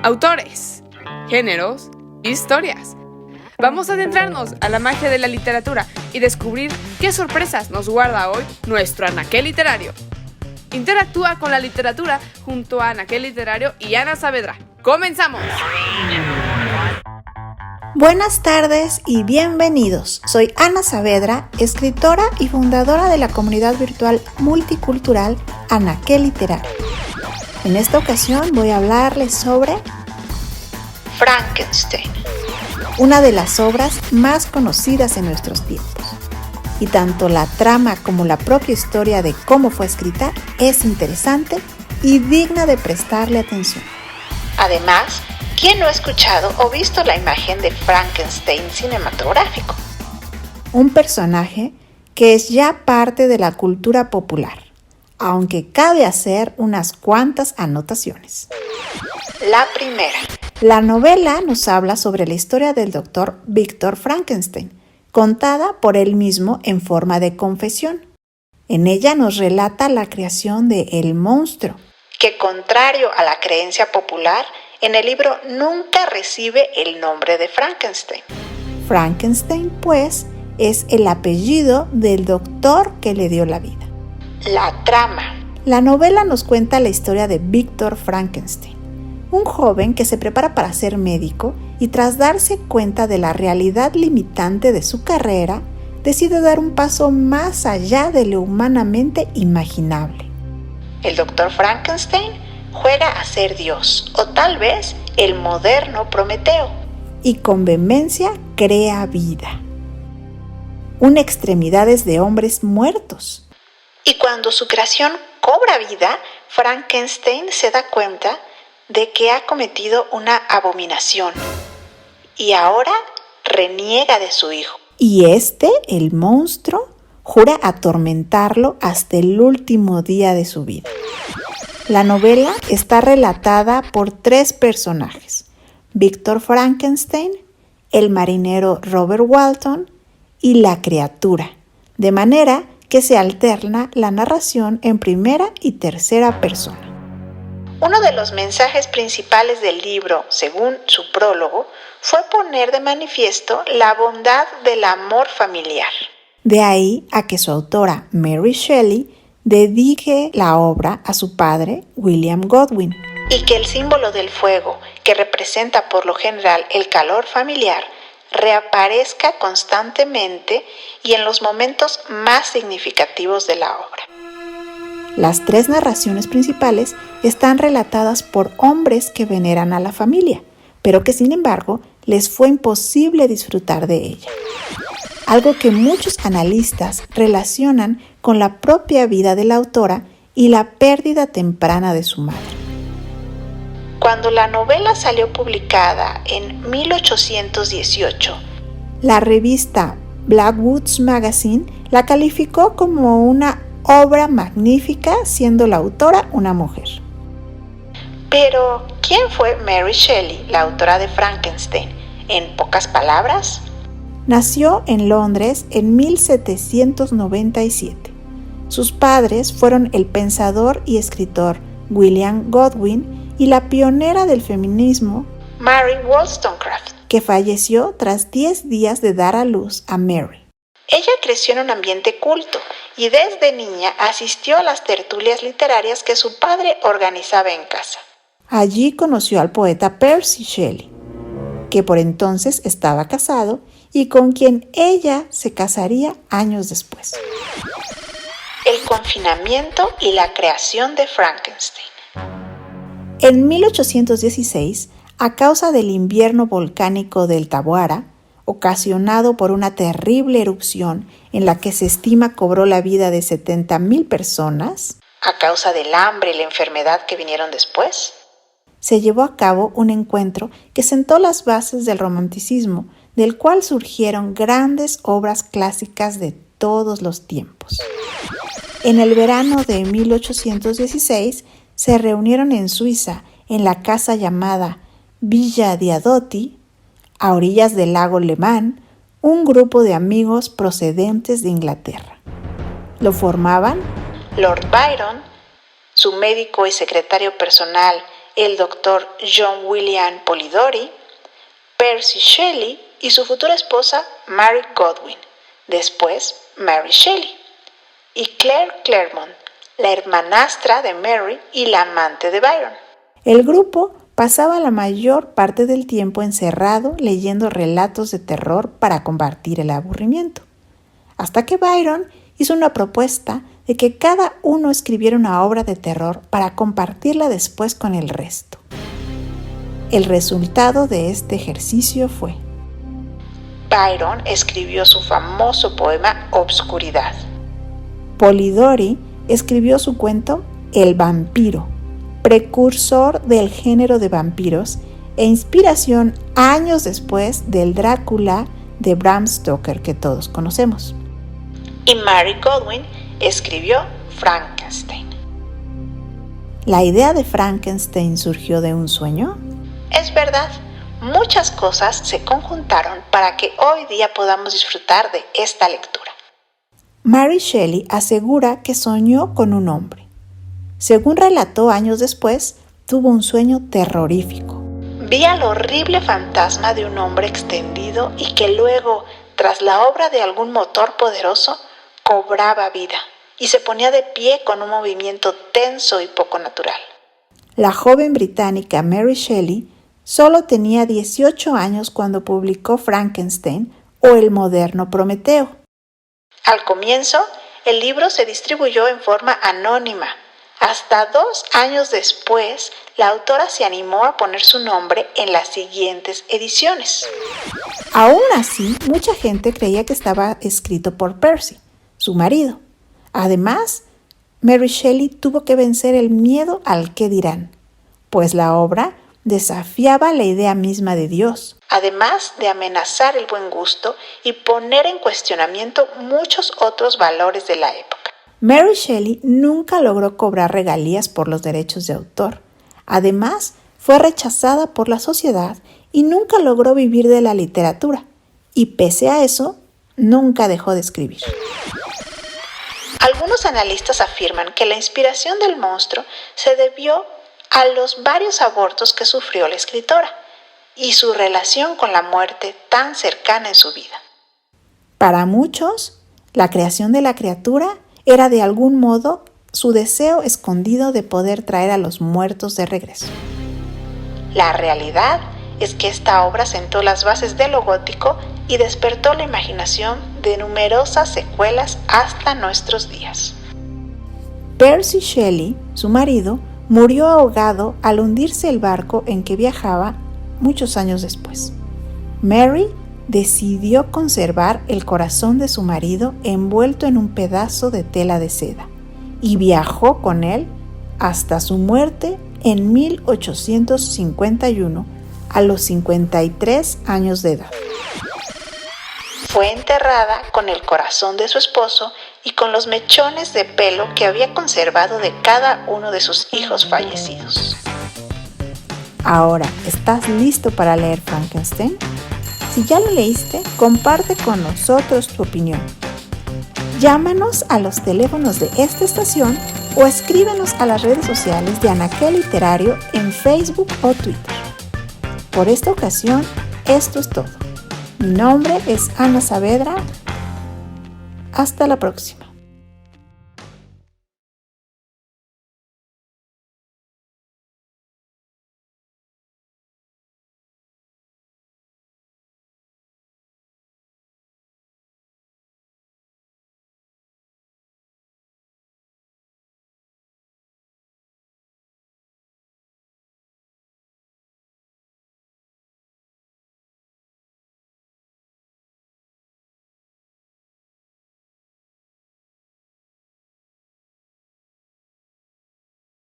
autores, géneros, historias. Vamos a adentrarnos a la magia de la literatura y descubrir qué sorpresas nos guarda hoy nuestro anaquel literario. Interactúa con la literatura junto a Anaquel Literario y Ana Saavedra. ¡Comenzamos! Buenas tardes y bienvenidos. Soy Ana Saavedra, escritora y fundadora de la comunidad virtual multicultural Anaquel Literario. En esta ocasión voy a hablarles sobre Frankenstein, una de las obras más conocidas en nuestros tiempos. Y tanto la trama como la propia historia de cómo fue escrita es interesante y digna de prestarle atención. Además, ¿quién no ha escuchado o visto la imagen de Frankenstein cinematográfico? Un personaje que es ya parte de la cultura popular, aunque cabe hacer unas cuantas anotaciones. La primera. La novela nos habla sobre la historia del doctor Víctor Frankenstein, contada por él mismo en forma de confesión. En ella nos relata la creación de El Monstruo, que contrario a la creencia popular, en el libro nunca recibe el nombre de Frankenstein. Frankenstein, pues, es el apellido del doctor que le dio la vida. La trama. La novela nos cuenta la historia de Víctor Frankenstein, un joven que se prepara para ser médico y tras darse cuenta de la realidad limitante de su carrera, decide dar un paso más allá de lo humanamente imaginable. El doctor Frankenstein juega a ser Dios, o tal vez el moderno Prometeo, y con vehemencia crea vida. Una extremidades de hombres muertos. Y cuando su creación cobra vida, Frankenstein se da cuenta de que ha cometido una abominación y ahora reniega de su hijo. Y el monstruo, jura atormentarlo hasta el último día de su vida. La novela está relatada por 3 personajes: Víctor Frankenstein, el marinero Robert Walton y la criatura, de manera que se alterna la narración en primera y tercera persona. Uno de los mensajes principales del libro, según su prólogo, fue poner de manifiesto la bondad del amor familiar. De ahí a que su autora, Mary Shelley, dedique la obra a su padre, William Godwin. Y que el símbolo del fuego, que representa por lo general el calor familiar, reaparezca constantemente y en los momentos más significativos de la obra. Las 3 narraciones principales están relatadas por hombres que veneran a la familia, pero que sin embargo les fue imposible disfrutar de ella. Algo que muchos analistas relacionan con la propia vida de la autora y la pérdida temprana de su madre. Cuando la novela salió publicada en 1818, la revista Blackwood's Magazine la calificó como una obra magnífica, siendo la autora una mujer. Pero, ¿quién fue Mary Shelley, la autora de Frankenstein? En pocas palabras, nació en Londres en 1797. Sus padres fueron el pensador y escritor William Godwin y la pionera del feminismo, Mary Wollstonecraft, que falleció tras 10 días de dar a luz a Mary. Ella creció en un ambiente culto y desde niña asistió a las tertulias literarias que su padre organizaba en casa. Allí conoció al poeta Percy Shelley, que por entonces estaba casado y con quien ella se casaría años después. El confinamiento y la creación de Frankenstein. En 1816, a causa del invierno volcánico del Taboara, ocasionado por una terrible erupción en la que se estima cobró la vida de 70,000 personas, a causa del hambre y la enfermedad que vinieron después, se llevó a cabo un encuentro que sentó las bases del romanticismo, del cual surgieron grandes obras clásicas de todos los tiempos. En el verano de 1816 se reunieron en Suiza, en la casa llamada Villa Diadotti, a orillas del lago Le Mans, un grupo de amigos procedentes de Inglaterra. Lo formaban Lord Byron, su médico y secretario personal, el doctor John William Polidori, Percy Shelley y su futura esposa Mary Godwin, después Mary Shelley, y Claire Clairmont, la hermanastra de Mary y la amante de Byron. El grupo pasaba la mayor parte del tiempo encerrado leyendo relatos de terror para combatir el aburrimiento, hasta que Byron hizo una propuesta de que cada uno escribiera una obra de terror para compartirla después con el resto. El resultado de este ejercicio fue: Byron escribió su famoso poema Obscuridad. Polidori escribió su cuento El vampiro, precursor del género de vampiros e inspiración años después del Drácula de Bram Stoker que todos conocemos. Y Mary Godwin escribió Frankenstein. ¿La idea de Frankenstein surgió de un sueño? Es verdad, muchas cosas se conjuntaron para que hoy día podamos disfrutar de esta lectura. Mary Shelley asegura que soñó con un hombre. Según relató años después, tuvo un sueño terrorífico. Vi al horrible fantasma de un hombre extendido y que luego, tras la obra de algún motor poderoso, cobraba vida y se ponía de pie con un movimiento tenso y poco natural. La joven británica Mary Shelley solo tenía 18 años cuando publicó Frankenstein o el moderno Prometeo. Al comienzo, el libro se distribuyó en forma anónima. Hasta 2 años después, la autora se animó a poner su nombre en las siguientes ediciones. Aún así, mucha gente creía que estaba escrito por Percy, su marido. Además, Mary Shelley tuvo que vencer el miedo al qué dirán, pues la obra desafiaba la idea misma de Dios, además de amenazar el buen gusto y poner en cuestionamiento muchos otros valores de la época. Mary Shelley nunca logró cobrar regalías por los derechos de autor. Además, fue rechazada por la sociedad y nunca logró vivir de la literatura. Y pese a eso, nunca dejó de escribir. Algunos analistas afirman que la inspiración del monstruo se debió a los varios abortos que sufrió la escritora y su relación con la muerte tan cercana en su vida. Para muchos, la creación de la criatura era de algún modo su deseo escondido de poder traer a los muertos de regreso. La realidad es que esta obra sentó las bases de lo gótico y despertó la imaginación de numerosas secuelas hasta nuestros días. Percy Shelley, su marido, murió ahogado al hundirse el barco en que viajaba muchos años después. Mary decidió conservar el corazón de su marido envuelto en un pedazo de tela de seda y viajó con él hasta su muerte en 1851 a los 53 años de edad. Fue enterrada con el corazón de su esposo y con los mechones de pelo que había conservado de cada uno de sus hijos fallecidos. Ahora, ¿estás listo para leer Frankenstein? Si ya lo leíste, comparte con nosotros tu opinión. Llámanos a los teléfonos de esta estación o escríbenos a las redes sociales de Anaquel Literario en Facebook o Twitter. Por esta ocasión, esto es todo. Mi nombre es Ana Saavedra. Hasta la próxima.